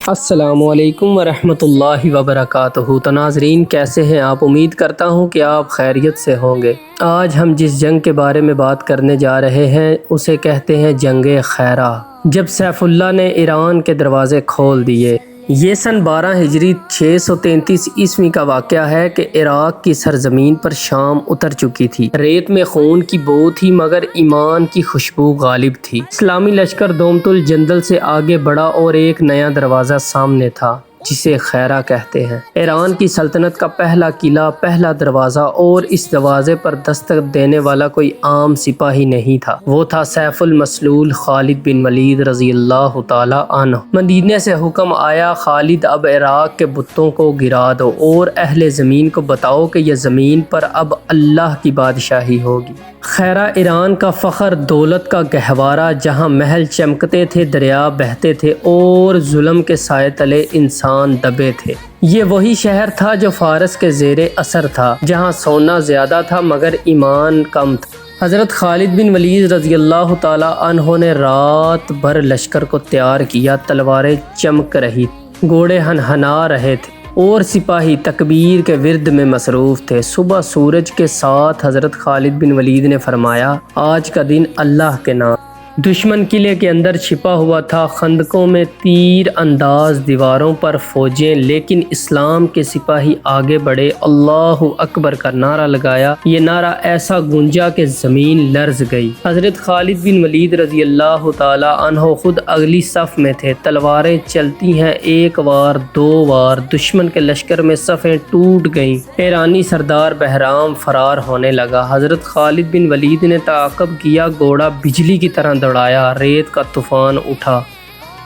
السلام علیکم ورحمۃ اللہ وبرکاتہ۔ تو ناظرین کیسے ہیں آپ؟ امید کرتا ہوں کہ آپ خیریت سے ہوں گے۔ آج ہم جس جنگ کے بارے میں بات کرنے جا رہے ہیں اسے کہتے ہیں جنگ خیرہ، جب سیف اللہ نے ایران کے دروازے کھول دیے۔ یہ سن 12 ہجری 633 عیسوی کا واقعہ ہے کہ عراق کی سرزمین پر شام اتر چکی تھی۔ ریت میں خون کی بو تھی مگر ایمان کی خوشبو غالب تھی۔ اسلامی لشکر دومت الجندل سے آگے بڑھا اور ایک نیا دروازہ سامنے تھا جسے خیرہ کہتے ہیں۔ ایران کی سلطنت کا پہلا قلعہ، پہلا دروازہ، اور اس دروازے پر دستک دینے والا کوئی عام سپاہی نہیں تھا، وہ تھا سیف المسلول خالد بن ولید رضی اللہ تعالی عنہ۔ مدینے سے حکم آیا، خالد اب عراق کے بتوں کو گرا دو اور اہل زمین کو بتاؤ کہ یہ زمین پر اب اللہ کی بادشاہی ہوگی۔ خیرہ ایران کا فخر، دولت کا گہوارہ، جہاں محل چمکتے تھے، دریا بہتے تھے اور ظلم کے سائے تلے انسان دبے تھے۔ یہ وہی شہر تھا جو فارس کے زیر اثر تھا، جہاں سونا زیادہ تھا مگر ایمان کم تھا۔ حضرت خالد بن ولید رضی اللہ تعالی عنہ نے رات بھر لشکر کو تیار کیا، تلواریں چمک رہی، گھوڑے ہنہنا رہے تھے اور سپاہی تکبیر کے ورد میں مصروف تھے۔ صبح سورج کے ساتھ حضرت خالد بن ولید نے فرمایا، آج کا دن اللہ کے نام۔ دشمن قلعے کے اندر چھپا ہوا تھا، خندقوں میں تیر انداز، دیواروں پر فوجیں، لیکن اسلام کے سپاہی آگے بڑھے، اللہ اکبر کا نعرہ لگایا۔ یہ نعرہ ایسا گونجا کہ زمین لرز گئی۔ حضرت خالد بن ولید رضی اللہ تعالی عنہ خود اگلی صف میں تھے، تلواریں چلتی ہیں، ایک وار دو وار، دشمن کے لشکر میں صفیں ٹوٹ گئیں، ایرانی سردار بہرام فرار ہونے لگا۔ حضرت خالد بن ولید نے تعاقب کیا، گھوڑا بجلی کی طرح دوڑایا، ریت کا طوفان اٹھا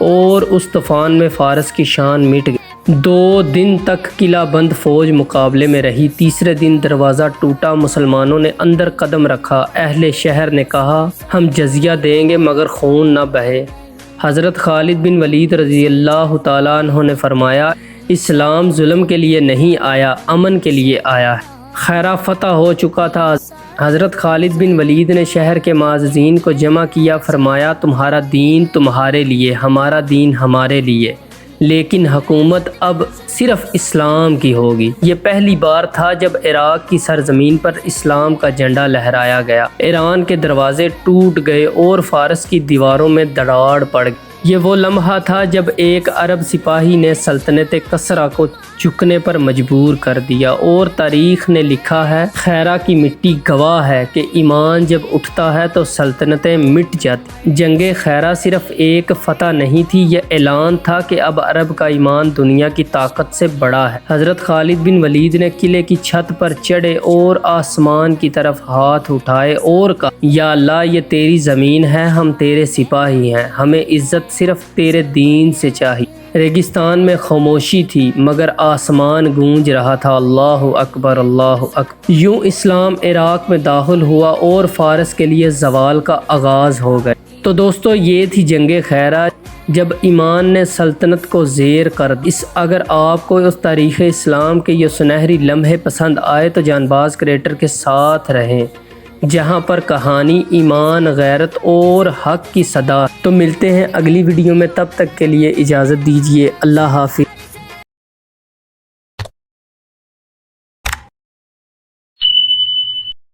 اور اس طوفان میں فارس کی شان مٹ گئی۔ 2 دن تک قلعہ بند فوج مقابلے میں رہی۔ تیسرے دن دروازہ ٹوٹا، مسلمانوں نے اندر قدم رکھا، اہل شہر نے کہا ہم جزیہ دیں گے مگر خون نہ بہے۔ حضرت خالد بن ولید رضی اللہ تعالی عنہ نے فرمایا، اسلام ظلم کے لیے نہیں آیا، امن کے لیے آیا ہے۔ خیرہ فتح ہو چکا تھا۔ حضرت خالد بن ولید نے شہر کے معززین کو جمع کیا، فرمایا تمہارا دین تمہارے لیے، ہمارا دین ہمارے لیے، لیکن حکومت اب صرف اسلام کی ہوگی۔ یہ پہلی بار تھا جب عراق کی سرزمین پر اسلام کا جھنڈا لہرایا گیا۔ ایران کے دروازے ٹوٹ گئے اور فارس کی دیواروں میں دراڑ پڑ گئی۔ یہ وہ لمحہ تھا جب ایک عرب سپاہی نے سلطنت کسریٰ کو جھکنے پر مجبور کر دیا، اور تاریخ نے لکھا ہے، خیرہ کی مٹی گواہ ہے کہ ایمان جب اٹھتا ہے تو سلطنتیں مٹ جاتی۔ جنگ خیرہ صرف ایک فتح نہیں تھی، یہ اعلان تھا کہ اب عرب کا ایمان دنیا کی طاقت سے بڑا ہے۔ حضرت خالد بن ولید نے قلعے کی چھت پر چڑھے اور آسمان کی طرف ہاتھ اٹھائے اور کہا، یا اللہ یہ تیری زمین ہے، ہم تیرے سپاہی ہیں، ہمیں عزت صرف تیرے دین سے چاہیے۔ ریگستان میں خاموشی تھی مگر آسمان گونج رہا تھا، اللہ اکبر اللہ اکبر۔ یوں اسلام عراق میں داخل ہوا اور فارس کے لیے زوال کا آغاز ہو گیا۔ تو دوستو یہ تھی جنگ خیرہ، جب ایمان نے سلطنت کو زیر کر دی۔ اگر آپ کو اس تاریخ اسلام کے یہ سنہری لمحے پسند آئے تو جان باز کریٹر کے ساتھ رہیں، جہاں پر کہانی ایمان، غیرت اور حق کی صدا۔ تو ملتے ہیں اگلی ویڈیو میں، تب تک کے لیے اجازت دیجیے، اللہ حافظ۔